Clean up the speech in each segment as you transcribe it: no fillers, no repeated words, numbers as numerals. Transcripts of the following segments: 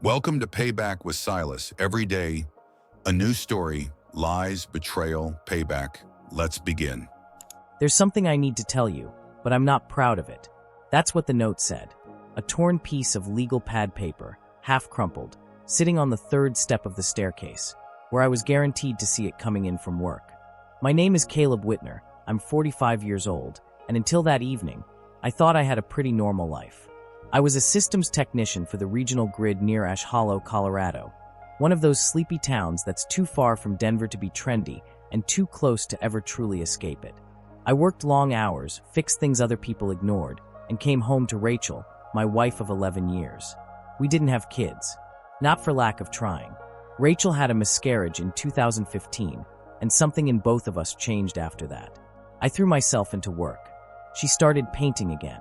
Welcome to Payback with Silas. Every day, a new story, lies, betrayal, payback. Let's begin. There's something I need to tell you, but I'm not proud of it. That's what the note said. A torn piece of legal pad paper, half crumpled, sitting on the third step of the staircase, where I was guaranteed to see it coming in from work. My name is Caleb Whitner. I'm 45 years old, and until that evening, I thought I had a pretty normal life. I was a systems technician for the regional grid near Ash Hollow, Colorado, one of those sleepy towns that's too far from Denver to be trendy and too close to ever truly escape it. I worked long hours, fixed things other people ignored, and came home to Rachel, my wife of 11 years. We didn't have kids, not for lack of trying. Rachel had a miscarriage in 2015, and something in both of us changed after that. I threw myself into work. She started painting again.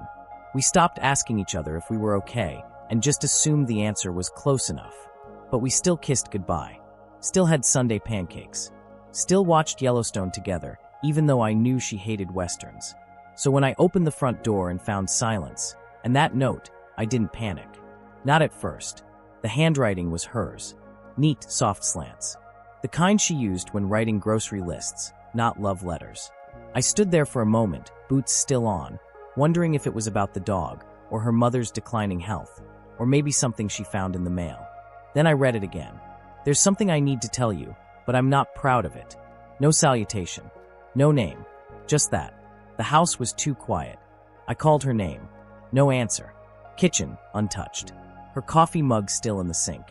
We stopped asking each other if we were okay and just assumed the answer was close enough. But we still kissed goodbye, still had Sunday pancakes, still watched Yellowstone together, even though I knew she hated Westerns. So when I opened the front door and found silence, and that note, I didn't panic. Not at first. The handwriting was hers. Neat, soft slants. The kind she used when writing grocery lists, not love letters. I stood there for a moment, boots still on, wondering if it was about the dog, or her mother's declining health, or maybe something she found in the mail. Then I read it again. There's something I need to tell you, but I'm not proud of it. No salutation. No name. Just that. The house was too quiet. I called her name. No answer. Kitchen, untouched. Her coffee mug still in the sink.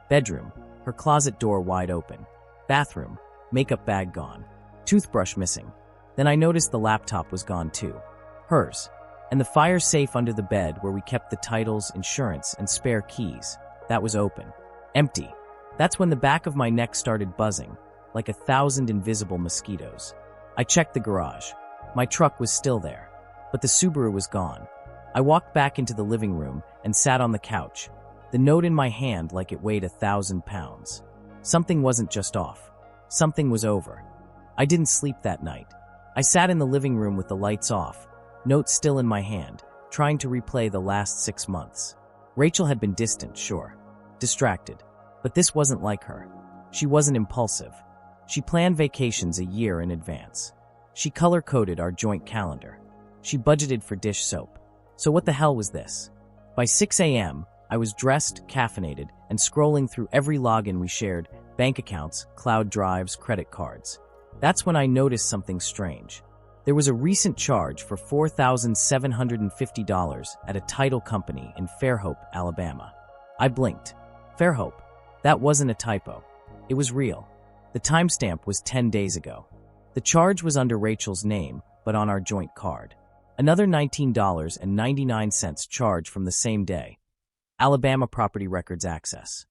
Bedroom, her closet door wide open. Bathroom, makeup bag gone. Toothbrush missing. Then I noticed the laptop was gone too. Hers. And the fire safe under the bed where we kept the titles, insurance, and spare keys. That was open. Empty. That's when the back of my neck started buzzing, like 1,000 invisible mosquitoes. I checked the garage. My truck was still there, but the Subaru was gone. I walked back into the living room and sat on the couch, the note in my hand like it weighed 1,000 pounds. Something wasn't just off. Something was over. I didn't sleep that night. I sat in the living room with the lights off, note still in my hand, trying to replay the last 6 months. Rachel had been distant, sure. Distracted. But this wasn't like her. She wasn't impulsive. She planned vacations a year in advance. She color-coded our joint calendar. She budgeted for dish soap. So what the hell was this? By 6 a.m., I was dressed, caffeinated, and scrolling through every login we shared, bank accounts, cloud drives, credit cards. That's when I noticed something strange. There was a recent charge for $4,750 at a title company in Fairhope, Alabama. I blinked. Fairhope. That wasn't a typo. It was real. The timestamp was 10 days ago. The charge was under Rachel's name, but on our joint card. Another $19.99 charge from the same day. Alabama Property Records Access.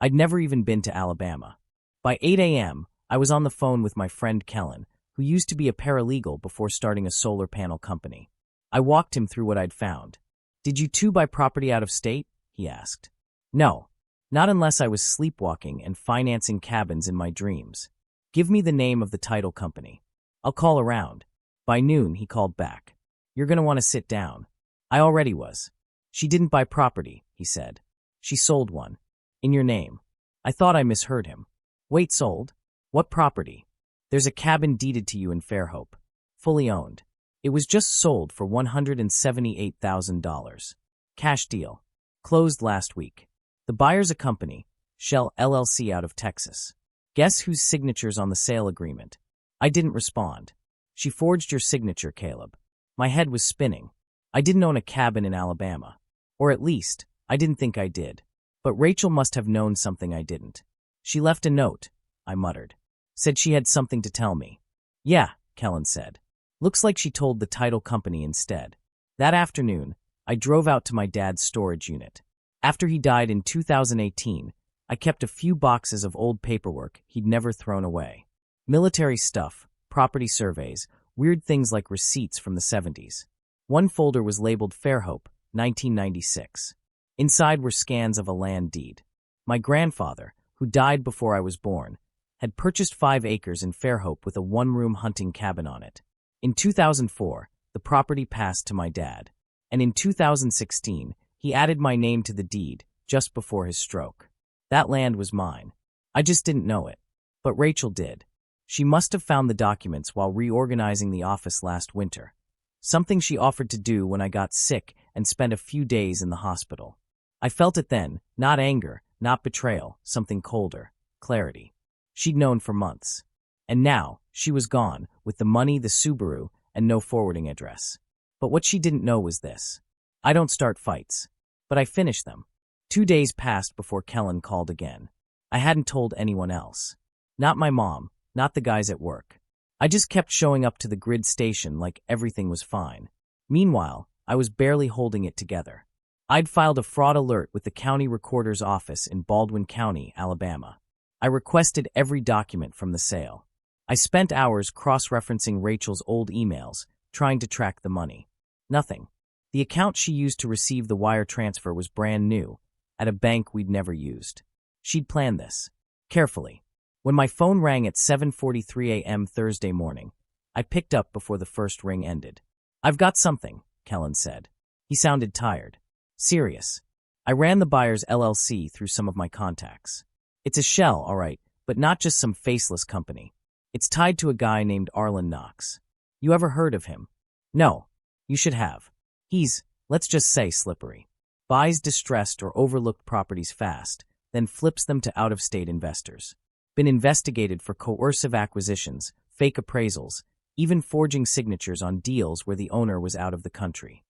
I'd never even been to Alabama. By 8 a.m., I was on the phone with my friend Kellen, who used to be a paralegal before starting a solar panel company. I walked him through what I'd found. "Did you too buy property out of state?" he asked. "No, not unless I was sleepwalking and financing cabins in my dreams. Give me the name of the title company. I'll call around." By noon, he called back. "You're going to want to sit down." I already was. "She didn't buy property," he said. "She sold one. In your name." I thought I misheard him. "Wait, sold? What property?" "There's a cabin deeded to you in Fairhope. Fully owned. It was just sold for $178,000. Cash deal. Closed last week. The buyer's a company, Shell LLC out of Texas. Guess whose signature's on the sale agreement?" I didn't respond. "She forged your signature, Caleb." My head was spinning. I didn't own a cabin in Alabama. Or at least, I didn't think I did. But Rachel must have known something I didn't. "She left a note," I muttered. "Said she had something to tell me." "Yeah," Kellen said. "Looks like she told the title company instead." That afternoon, I drove out to my dad's storage unit. After he died in 2018, I kept a few boxes of old paperwork he'd never thrown away. Military stuff, property surveys, weird things like receipts from the 70s. One folder was labeled Fairhope, 1996. Inside were scans of a land deed. My grandfather, who died before I was born, had purchased 5 acres in Fairhope with a one-room hunting cabin on it. In 2004, the property passed to my dad, and in 2016, he added my name to the deed, just before his stroke. That land was mine. I just didn't know it. But Rachel did. She must have found the documents while reorganizing the office last winter. Something she offered to do when I got sick and spent a few days in the hospital. I felt it then, not anger, not betrayal, something colder, clarity. She'd known for months. And now, she was gone, with the money, the Subaru, and no forwarding address. But what she didn't know was this. I don't start fights. But I finish them. 2 days passed before Kellen called again. I hadn't told anyone else. Not my mom, not the guys at work. I just kept showing up to the grid station like everything was fine. Meanwhile, I was barely holding it together. I'd filed a fraud alert with the county recorder's office in Baldwin County, Alabama. I requested every document from the sale. I spent hours cross-referencing Rachel's old emails, trying to track the money. Nothing. The account she used to receive the wire transfer was brand new, at a bank we'd never used. She'd planned this. Carefully. When my phone rang at 7:43 a.m. Thursday morning, I picked up before the first ring ended. "I've got something," Kellen said. He sounded tired. Serious. I ran the buyer's LLC through some of my contacts. It's a shell, all right, but not just some faceless company. It's tied to a guy named Arlen Knox. You ever heard of him? No. You should have. He's, let's just say, slippery. Buys distressed or overlooked properties fast, then flips them to out-of-state investors. Been investigated for coercive acquisitions, fake appraisals, even forging signatures on deals where the owner was out of the country.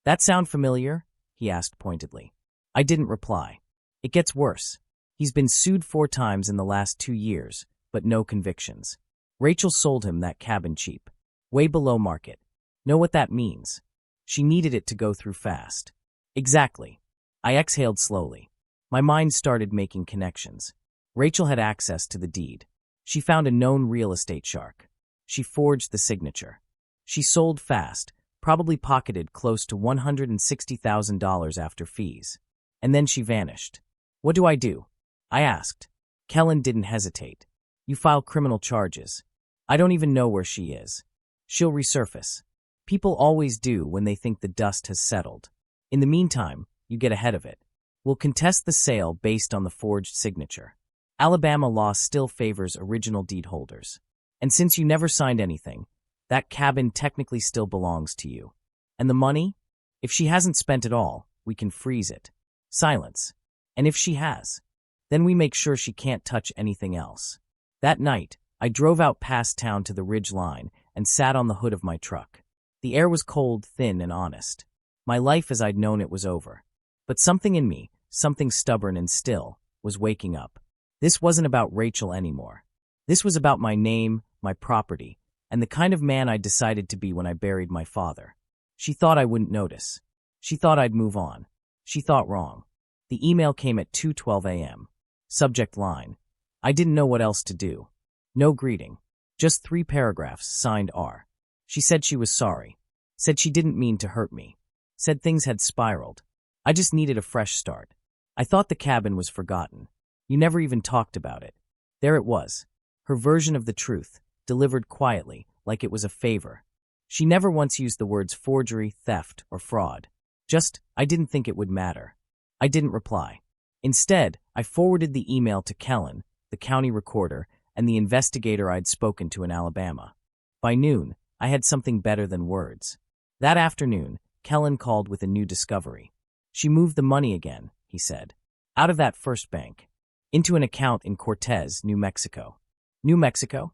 That sound familiar? He asked pointedly. I didn't reply. It gets worse. He's been sued 4 times in the last 2 years, but no convictions. Rachel sold him that cabin cheap. Way below market. Know what that means? She needed it to go through fast. Exactly. I exhaled slowly. My mind started making connections. Rachel had access to the deed. She found a known real estate shark. She forged the signature. She sold fast, probably pocketed close to $160,000 after fees. And then she vanished. What do? I asked. Kellen didn't hesitate. You file criminal charges. I don't even know where she is. She'll resurface. People always do when they think the dust has settled. In the meantime, you get ahead of it. We'll contest the sale based on the forged signature. Alabama law still favors original deed holders. And since you never signed anything, that cabin technically still belongs to you. And the money? If she hasn't spent it all, we can freeze it. Silence. And if she has, then we make sure she can't touch anything else. That night, I drove out past town to the ridge line and sat on the hood of my truck. The air was cold, thin, and honest. My life as I'd known it was over. But something in me, something stubborn and still, was waking up. This wasn't about Rachel anymore. This was about my name, my property, and the kind of man I'd decided to be when I buried my father. She thought I wouldn't notice. She thought I'd move on. She thought wrong. The email came at 2:12 a.m. Subject line. I didn't know what else to do. No greeting. Just 3 paragraphs, signed R. She said she was sorry. Said she didn't mean to hurt me. Said things had spiraled. I just needed a fresh start. I thought the cabin was forgotten. You never even talked about it. There it was. Her version of the truth, delivered quietly, like it was a favor. She never once used the words forgery, theft, or fraud. Just, I didn't think it would matter. I didn't reply. Instead, I forwarded the email to Kellen, the county recorder, and the investigator I'd spoken to in Alabama. By noon, I had something better than words. That afternoon, Kellen called with a new discovery. She moved the money again, he said. Out of that first bank. Into an account in Cortez, New Mexico. New Mexico?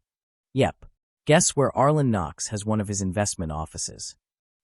Yep. Guess where Arlen Knox has one of his investment offices.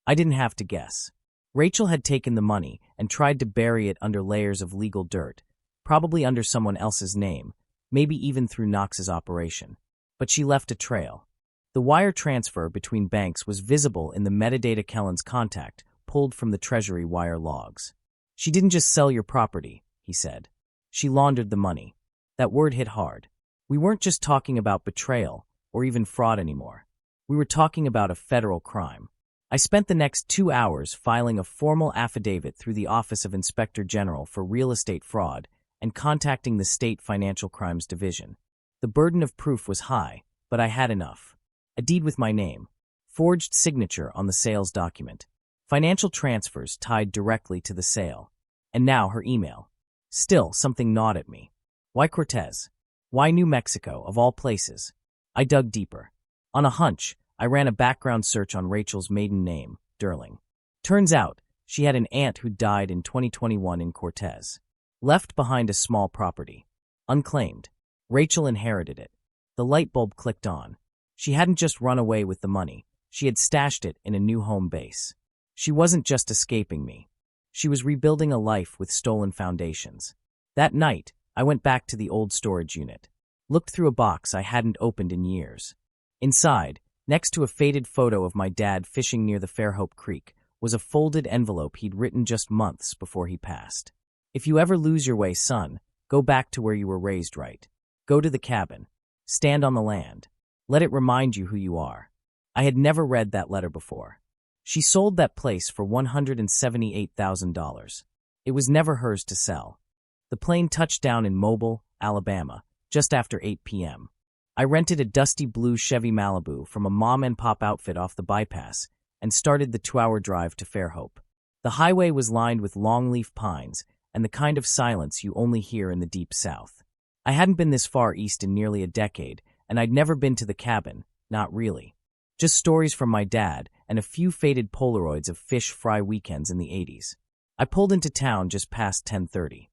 I didn't have to guess. Rachel had taken the money and tried to bury it under layers of legal dirt, probably under someone else's name, maybe even through Knox's operation. But she left a trail. The wire transfer between banks was visible in the metadata Kellen's contact, pulled from the Treasury wire logs. She didn't just sell your property, he said. She laundered the money. That word hit hard. We weren't just talking about betrayal or even fraud anymore. We were talking about a federal crime. I spent the next 2 hours filing a formal affidavit through the Office of Inspector General for Real Estate Fraud and contacting the State Financial Crimes Division. The burden of proof was high, but I had enough. A deed with my name. Forged signature on the sales document. Financial transfers tied directly to the sale. And now her email. Still, something gnawed at me. Why Cortez? Why New Mexico, of all places? I dug deeper. On a hunch, I ran a background search on Rachel's maiden name, Durling. Turns out, she had an aunt who died in 2021 in Cortez. Left behind a small property. Unclaimed. Rachel inherited it. The light bulb clicked on. She hadn't just run away with the money. She had stashed it in a new home base. She wasn't just escaping me. She was rebuilding a life with stolen foundations. That night, I went back to the old storage unit. Looked through a box I hadn't opened in years. Inside, next to a faded photo of my dad fishing near the Fairhope Creek, was a folded envelope he'd written just months before he passed. If you ever lose your way, son, go back to where you were raised right. Go to the cabin. Stand on the land. Let it remind you who you are. I had never read that letter before. She sold that place for $178,000. It was never hers to sell. The plane touched down in Mobile, Alabama, just after 8 p.m. I rented a dusty blue Chevy Malibu from a mom-and-pop outfit off the bypass and started the 2-hour drive to Fairhope. The highway was lined with longleaf pines and the kind of silence you only hear in the deep south. I hadn't been this far east in nearly a decade, and I'd never been to the cabin, not really. Just stories from my dad and a few faded Polaroids of fish fry weekends in the 80s. I pulled into town just past 10:30.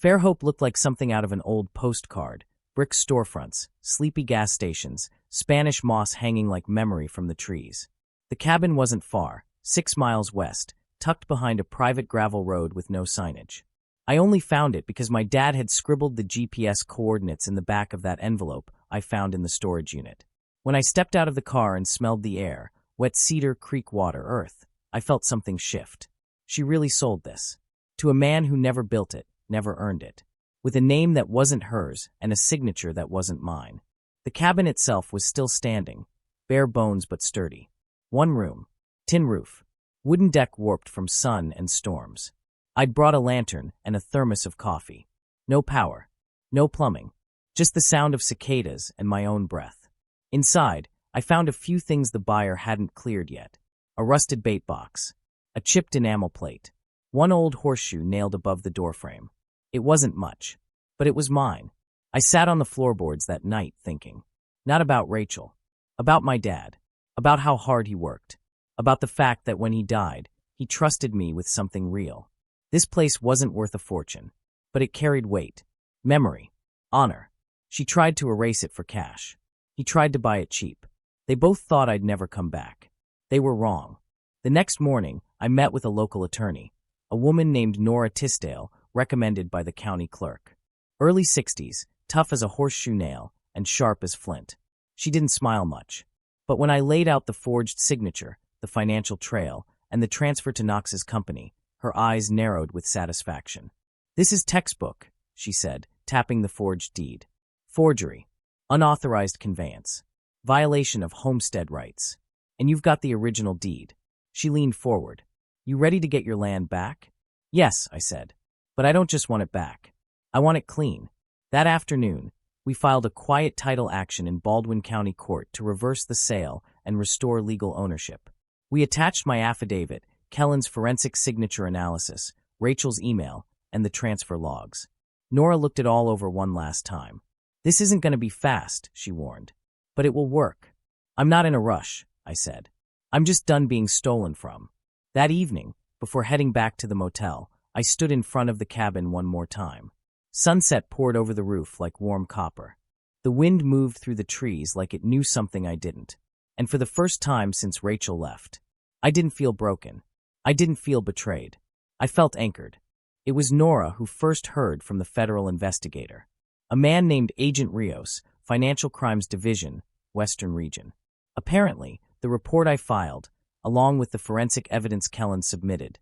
Fairhope looked like something out of an old postcard. Brick storefronts, sleepy gas stations, Spanish moss hanging like memory from the trees. The cabin wasn't far, 6 miles west, tucked behind a private gravel road with no signage. I only found it because my dad had scribbled the GPS coordinates in the back of that envelope I found in the storage unit. When I stepped out of the car and smelled the air, wet cedar, creek water, earth, I felt something shift. She really sold this. To a man who never built it, never earned it. With a name that wasn't hers and a signature that wasn't mine. The cabin itself was still standing, bare bones but sturdy. 1 room, tin roof, wooden deck warped from sun and storms. I'd brought a lantern and a thermos of coffee. No power, no plumbing, just the sound of cicadas and my own breath. Inside, I found a few things the buyer hadn't cleared yet. A rusted bait box, a chipped enamel plate, 1 old horseshoe nailed above the doorframe. It wasn't much, but it was mine. I sat on the floorboards that night thinking, not about Rachel, about my dad, about how hard he worked, about the fact that when he died, he trusted me with something real. This place wasn't worth a fortune, but it carried weight, memory, honor. She tried to erase it for cash. He tried to buy it cheap. They both thought I'd never come back. They were wrong. The next morning, I met with a local attorney, a woman named Nora Tisdale, recommended by the county clerk. Early 60s, tough as a horseshoe nail, and sharp as flint. She didn't smile much. But when I laid out the forged signature, the financial trail, and the transfer to Knox's company, her eyes narrowed with satisfaction. "This is textbook," she said, tapping the forged deed. "Forgery. Unauthorized conveyance. Violation of homestead rights. And you've got the original deed." She leaned forward. "You ready to get your land back?" "Yes," I said. "But I don't just want it back. I want it clean." That afternoon, we filed a quiet title action in Baldwin County Court to reverse the sale and restore legal ownership. We attached my affidavit, Kellen's forensic signature analysis, Rachel's email, and the transfer logs. Nora looked it all over one last time. "This isn't going to be fast," she warned. "But it will work." "I'm not in a rush," I said. "I'm just done being stolen from." That evening, before heading back to the motel, I stood in front of the cabin one more time. Sunset poured over the roof like warm copper. The wind moved through the trees like it knew something I didn't. And for the first time since Rachel left, I didn't feel broken. I didn't feel betrayed. I felt anchored. It was Nora who first heard from the federal investigator. A man named Agent Rios, Financial Crimes Division, Western Region. Apparently, the report I filed, along with the forensic evidence Kellen submitted,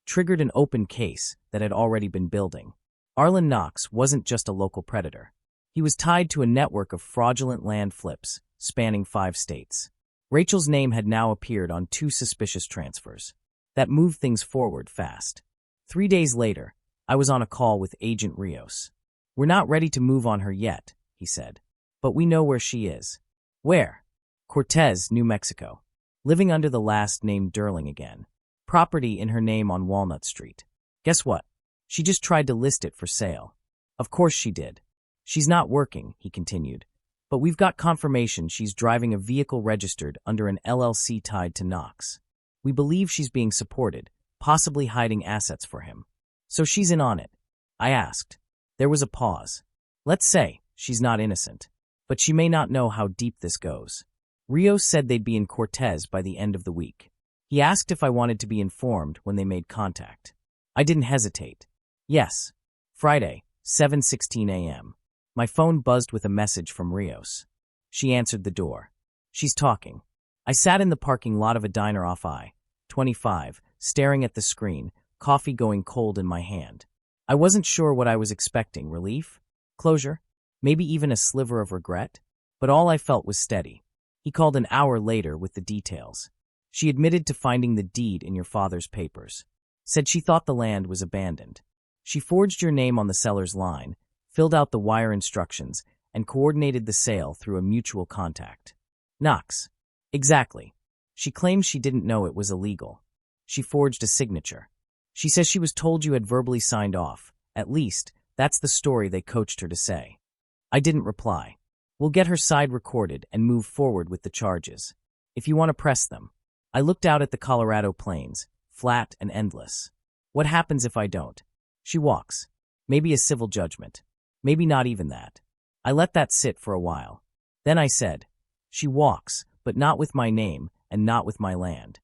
triggered an open case that had already been building. Arlen Knox wasn't just a local predator. He was tied to a network of fraudulent land flips spanning 5 states. Rachel's name had now appeared on 2 suspicious transfers. That moved things forward fast. 3 days later, I was on a call with Agent Rios. "We're not ready to move on her yet," he said. "But we know where she is." "Where?" "Cortez, New Mexico. Living under the last name Durling again. Property in her name on Walnut Street." "Guess what?" She just tried to list it for sale. Of course she did. She's not working, he continued. But we've got confirmation she's driving a vehicle registered under an LLC tied to Knox. We believe she's being supported, possibly hiding assets for him. So she's in on it. I asked. There was a pause. Let's say she's not innocent, but she may not know how deep this goes. Rios said they'd be in Cortez by the end of the week. He asked if I wanted to be informed when they made contact. I didn't hesitate. Yes. Friday, 7:16 a.m. My phone buzzed with a message from Rios. She answered the door. She's talking. I sat in the parking lot of a diner off I-25, staring at the screen, coffee going cold in my hand. I wasn't sure what I was expecting. Relief? Closure? Maybe even a sliver of regret? But all I felt was steady. He called an hour later with the details. She admitted to finding the deed in your father's papers. Said she thought the land was abandoned. She forged your name on the seller's line, filled out the wire instructions, and coordinated the sale through a mutual contact. Knox. Exactly. She claims she didn't know it was illegal. She forged a signature. She says she was told you had verbally signed off. At least, that's the story they coached her to say. I didn't reply. We'll get her side recorded and move forward with the charges. If you want to press them. I looked out at the Colorado plains, flat and endless. What happens if I don't? She walks. Maybe a civil judgment. Maybe not even that. I let that sit for a while. Then I said, she walks, but not with my name and not with my land.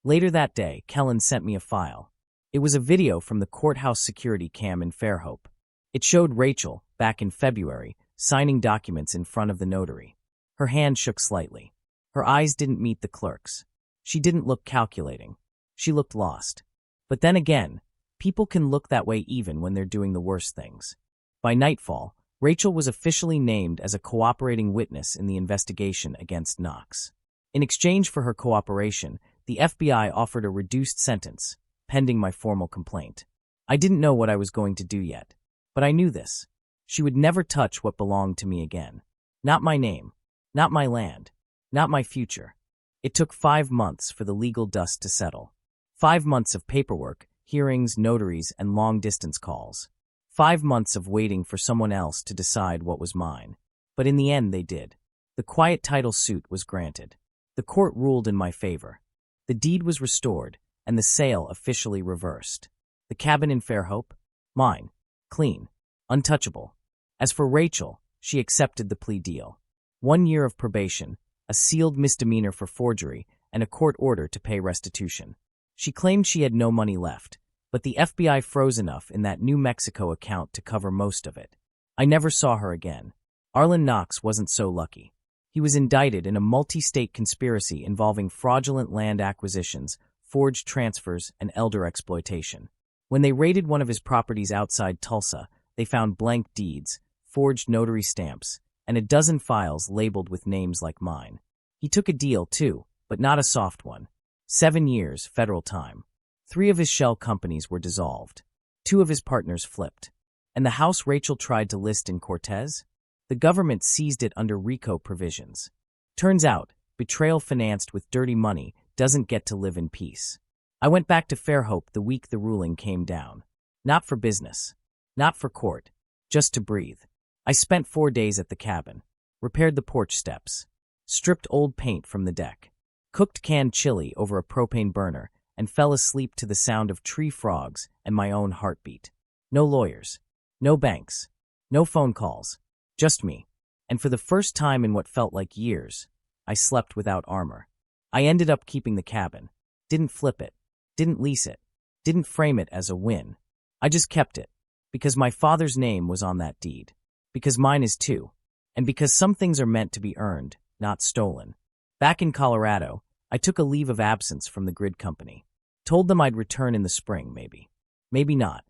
Later that day, Kellen sent me a file. It was a video from the courthouse security cam in Fairhope. It showed Rachel, back in February, signing documents in front of the notary. Her hand shook slightly. Her eyes didn't meet the clerk's. She didn't look calculating. She looked lost. But then again, people can look that way even when they're doing the worst things. By nightfall, Rachel was officially named as a cooperating witness in the investigation against Knox. In exchange for her cooperation, the FBI offered a reduced sentence, pending my formal complaint. I didn't know what I was going to do yet, but I knew this. She would never touch what belonged to me again. Not my name, not my land, not my future. It took 5 months for the legal dust to settle. 5 months of paperwork, hearings, notaries, and long-distance calls. 5 months of waiting for someone else to decide what was mine. But in the end, they did. The quiet title suit was granted. The court ruled in my favor. The deed was restored, and the sale officially reversed. The cabin in Fairhope? Mine. Clean. Untouchable. As for Rachel, she accepted the plea deal. 1 year of probation, a sealed misdemeanor for forgery, and a court order to pay restitution. She claimed she had no money left, but the FBI froze enough in that New Mexico account to cover most of it. I never saw her again. Arlen Knox wasn't so lucky. He was indicted in a multi-state conspiracy involving fraudulent land acquisitions, forged transfers, and elder exploitation. When they raided one of his properties outside Tulsa, they found blank deeds, forged notary stamps, and a dozen files labeled with names like mine. He took a deal, too, but not a soft one. 7 years, federal time. 3 of his shell companies were dissolved. 2 of his partners flipped. And the house Rachel tried to list in Cortez? The government seized it under RICO provisions. Turns out, betrayal financed with dirty money doesn't get to live in peace. I went back to Fairhope the week the ruling came down. Not for business. Not for court. Just to breathe. I spent 4 days at the cabin. Repaired the porch steps. Stripped old paint from the deck. Cooked canned chili over a propane burner, and fell asleep to the sound of tree frogs and my own heartbeat. No lawyers. No banks. No phone calls. Just me. And for the first time in what felt like years, I slept without armor. I ended up keeping the cabin. Didn't flip it. Didn't lease it. Didn't frame it as a win. I just kept it. Because my father's name was on that deed. Because mine is too. And because some things are meant to be earned, not stolen. Back in Colorado, I took a leave of absence from the grid company. Told them I'd return in the spring, maybe. Maybe not.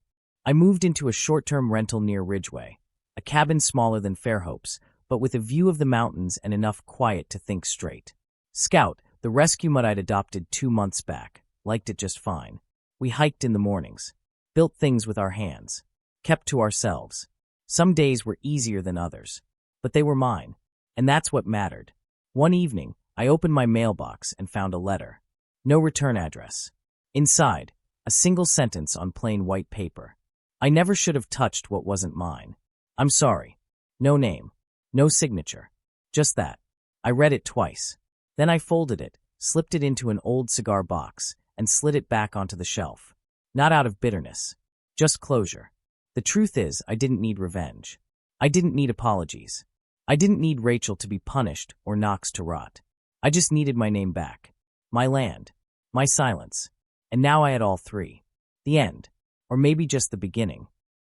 I moved into a short-term rental near Ridgeway, a cabin smaller than Fairhope's, but with a view of the mountains and enough quiet to think straight. Scout, the rescue mutt I'd adopted 2 months back, liked it just fine. We hiked in the mornings. Built things with our hands. Kept to ourselves. Some days were easier than others. But they were mine. And that's what mattered. One evening, I opened my mailbox and found a letter. No return address. Inside, a single sentence on plain white paper. I never should have touched what wasn't mine. I'm sorry. No name. No signature. Just that. I read it twice. Then I folded it, slipped it into an old cigar box, and slid it back onto the shelf. Not out of bitterness. Just closure. The truth is, I didn't need revenge. I didn't need apologies. I didn't need Rachel to be punished or Knox to rot. I just needed my name back. My land. My silence. And now I had all three. The end. Or maybe just the beginning.